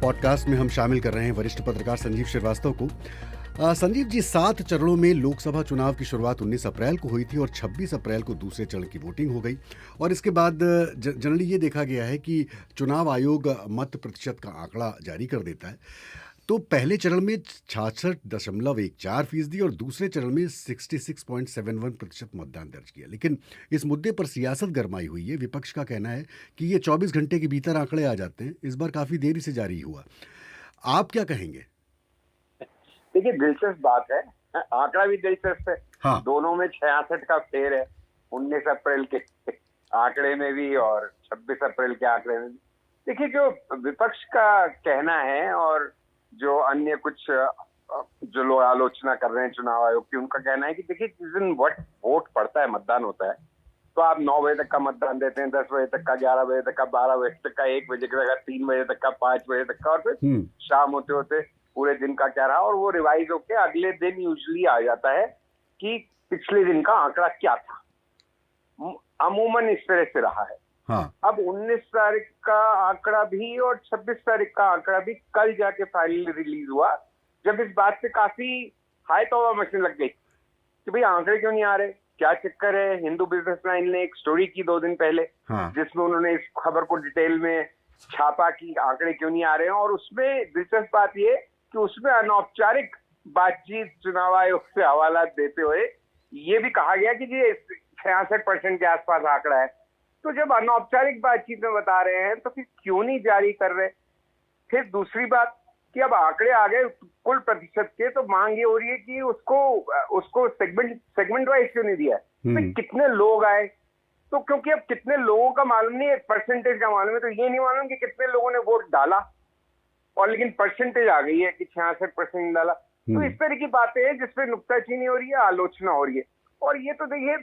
Podcast में हम शामिल कर रहे हैं वरिष्ठ पत्रकार संजीव श्रीवास्तव को। संजीव जी, 7 चरणों में लोकसभा चुनाव की शुरुआत 19 अप्रैल को हुई थी और 26 अप्रैल को दूसरे चरण की वोटिंग हो गई। और इसके बाद जनरली ये देखा गया है कि चुनाव आयोग मत प्रतिशत का आंकड़ा जारी कर देता है। तो पहले चरण में 66.14% और दूसरे चरण में 66.71% मतदान दर्ज किया। लेकिन इस मुद्दे पर सियासत गरमाई हुई है। विपक्ष का कहना है कि ये 24 घंटे के भीतर आंकड़े आ जाते हैं, इस बार काफी देरी से जारी हुआ। आप क्या कहेंगे? देखिए, दिलचस्प बात है, आंकड़ा भी दिलचस्प है। हाँ। दोनों में 66 का फेर है, 19 अप्रैल के आंकड़े में भी और 26 अप्रैल के आंकड़े में भी। देखिए, जो विपक्ष का कहना है और जो अन्य कुछ जो लोग आलोचना कर रहे हैं चुनाव आयोग की, उनका कहना है कि देखिए, जिस दिन वोट पड़ता है, मतदान होता है, तो आप 9 बजे तक का मतदान देते हैं, 10 बजे तक का, 11 बजे तक का, 12 बजे तक का, 1 बजे तक का, 3 बजे तक का, 5 बजे तक का, और फिर शाम होते होते पूरे दिन का क्या रहा, और वो रिवाइज होके अगले दिन यूजुअली आ जाता है कि पिछले दिन का आंकड़ा क्या था। अमूमन इस तरह से रहा है। हाँ। अब 19 तारीख का आंकड़ा भी और 26 तारीख का आंकड़ा भी कल जाके फाइनली रिलीज हुआ, जब इस बात से काफी हाई तौबा मचने लग गई कि भाई आंकड़े क्यों नहीं आ रहे, क्या चक्कर है। हिंदू बिजनेस लाइन ने एक स्टोरी की 2 दिन पहले, जिसमें उन्होंने इस खबर को डिटेल में छापा कि आंकड़े क्यों नहीं आ रहे हैं। और उसमें दिलचस्प बात ये कि उसमें अनौपचारिक बातचीत चुनाव आयोग से हवाला देते हुए ये भी कहा गया कि ये 66% के आसपास आंकड़ा है। तो जब अनौपचारिक बातचीत में बता रहे हैं तो फिर क्यों नहीं जारी कर रहे। फिर दूसरी बात कि अब आंकड़े आ गए कुल प्रतिशत के, तो मांग ये हो रही है कि उसको सेगमेंट वाइज क्यों नहीं दिया है। तो कितने लोग आए, तो क्योंकि अब कितने लोगों का मालूम नहीं है, परसेंटेज का मालूम है, तो ये नहीं मालूम कि कितने लोगों ने वोट डाला, और लेकिन परसेंटेज आ गई है कि 66% डाला। तो इस तरह की बातें हैं जिसपे नुक्ताचीनी हो रही है, आलोचना हो रही है। और ये तो देखिए,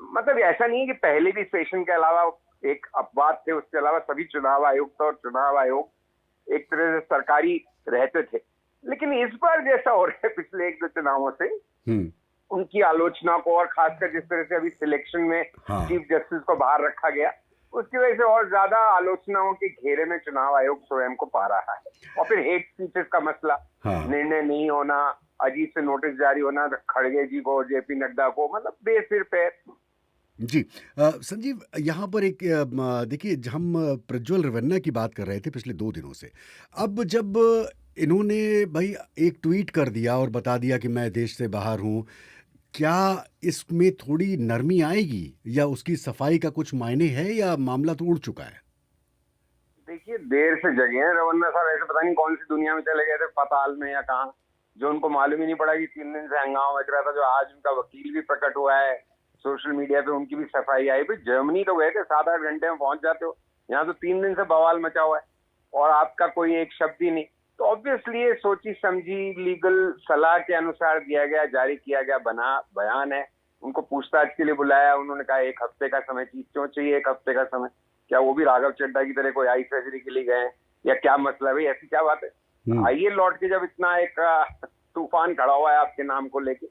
मतलब ऐसा नहीं है कि पहले भी सेशन के अलावा एक अपवाद थे, उसके अलावा सभी चुनाव आयुक्त और चुनाव आयोग एक तरह से सरकारी रहते थे। लेकिन इस बार जैसा हो रहा है पिछले 1-2 चुनावों से, उनकी आलोचना को, और खासकर जिस तरह से अभी सिलेक्शन में चीफ जस्टिस को बाहर रखा गया, उसकी वजह से और ज्यादा आलोचनाओं के घेरे में चुनाव आयोग स्वयं को पा रहा है। और फिर हेट स्पीचेस का मसला, निर्णय नहीं होना, अजीब से नोटिस जारी होना खड़गे जी को, जेपी नड्डा को, मतलब बेसिर पैर। जी संजीव, यहाँ पर एक देखिए, हम प्रज्वल रेवन्ना की बात कर रहे थे पिछले 2 दिनों से। अब जब इन्होंने भाई एक ट्वीट कर दिया और बता दिया कि मैं देश से बाहर हूँ, क्या इसमें थोड़ी नरमी आएगी या उसकी सफाई का कुछ मायने है, या मामला तो उड़ चुका है? देखिए, देर से जगे हैं रवन्ना साहब, ऐसे पता नहीं कौन सी दुनिया में चले गए थे, पाताल में या कहाँ, जो उनको मालूम ही नहीं पड़ा कि 3 दिन से हंगामा मच रहा था। जो आज उनका वकील भी प्रकट हुआ है, सोशल मीडिया पे उनकी भी सफाई आई। भाई जर्मनी तो गए थे, 7-8 घंटे में पहुंच जाते हो, यहाँ तो 3 दिन से बवाल मचा हुआ है और आपका कोई एक शब्द ही नहीं। तो ऑब्वियसली ये सोची समझी लीगल सलाह के अनुसार दिया गया, जारी किया गया बना बयान है। उनको पूछताछ के लिए बुलाया, उन्होंने कहा 1 हफ्ते का समय। क्यों चाहिए 1 हफ्ते का समय? क्या वो भी राघव चड्ढा की तरह कोई आई सर्जरी के लिए गए, या क्या मसला है भाई? ऐसी क्या बात है? आइए लौट के, जब इतना एक तूफान खड़ा हुआ है आपके नाम को लेके।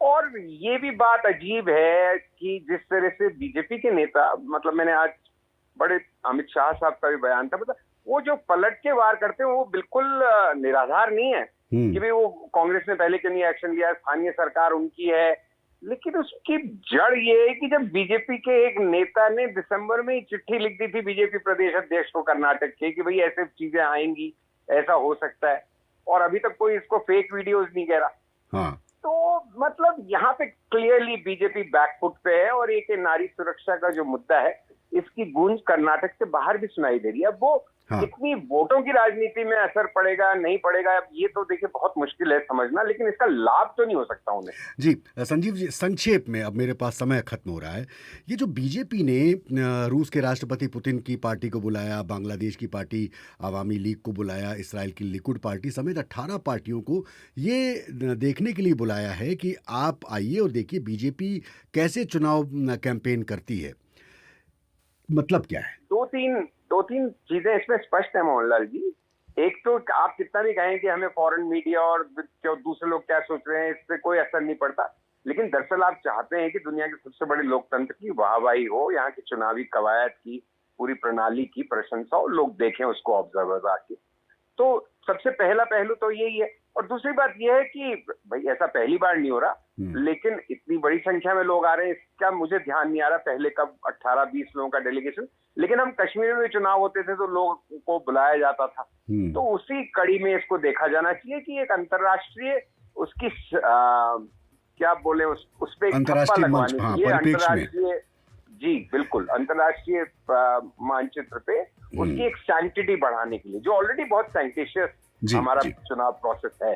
और ये भी बात अजीब है कि जिस तरह से बीजेपी के नेता, मतलब मैंने आज बड़े अमित शाह साहब का भी बयान था, मतलब वो जो पलट के वार करते हैं वो बिल्कुल निराधार नहीं है कि भाई वो कांग्रेस ने पहले क्यों नहीं एक्शन लिया, स्थानीय सरकार उनकी है। लेकिन उसकी जड़ ये है कि जब बीजेपी के एक नेता ने दिसंबर में चिट्ठी लिख दी थी बीजेपी प्रदेश अध्यक्ष को कर्नाटक के, कि भाई ऐसे चीजें आएंगी, ऐसा हो सकता है, और अभी तक कोई इसको फेक वीडियोस नहीं कह रहा। तो मतलब यहाँ पे क्लियरली बीजेपी बैकफुट पे है, और एक नारी सुरक्षा का जो मुद्दा है, इसकी गूंज कर्नाटक से बाहर भी सुनाई दे रही है। अब वो कितनी वोटों की राजनीति में असर पड़ेगा नहीं पड़ेगा, अब ये तो देखिए बहुत मुश्किल है समझना, लेकिन इसका लाभ तो नहीं हो सकता उन्हें। जी संजीव जी, संक्षेप में, अब मेरे पास समय खत्म हो रहा है। ये जो बीजेपी ने रूस के राष्ट्रपति पुतिन की पार्टी को बुलाया, बांग्लादेश की पार्टी अवामी लीग को बुलाया, इसराइल की लिकुड पार्टी समेत 18 पार्टियों को ये देखने के लिए बुलाया है कि आप आइए और देखिए बीजेपी कैसे चुनाव कैंपेन करती है। मतलब क्या है? दो तीन चीजें इसमें स्पष्ट है मोहनलाल जी। एक तो आप कितना भी कहें कि हमें फॉरेन मीडिया और दूसरे लोग क्या सोच रहे हैं इससे कोई असर नहीं पड़ता, लेकिन दरअसल आप चाहते हैं कि दुनिया के सबसे बड़े लोकतंत्र की वाहवाही हो, यहाँ की चुनावी कवायद की, पूरी प्रणाली की प्रशंसा हो, लोग देखें उसको ऑब्जर्वर आके। तो सबसे पहला पहलू तो यही है। और दूसरी बात यह है कि भाई ऐसा पहली बार नहीं हो रहा, लेकिन इतनी बड़ी संख्या में लोग आ रहे हैं, इसका मुझे ध्यान नहीं आ रहा पहले कब 18-20 लोगों का डेलीगेशन। लेकिन हम कश्मीर में चुनाव होते थे तो लोगों को बुलाया जाता था, तो उसी कड़ी में इसको देखा जाना चाहिए कि एक अंतर्राष्ट्रीय उसकी क्या बोले उस पे ठप्पा लगवाने के लिए अंतर्राष्ट्रीय, जी बिल्कुल, अंतर्राष्ट्रीय मानचित्र पे उसकी एक सैंक्टिटी बढ़ाने के लिए, जो ऑलरेडी बहुत सैंक्टिशियस हमारा चुनाव प्रोसेस है।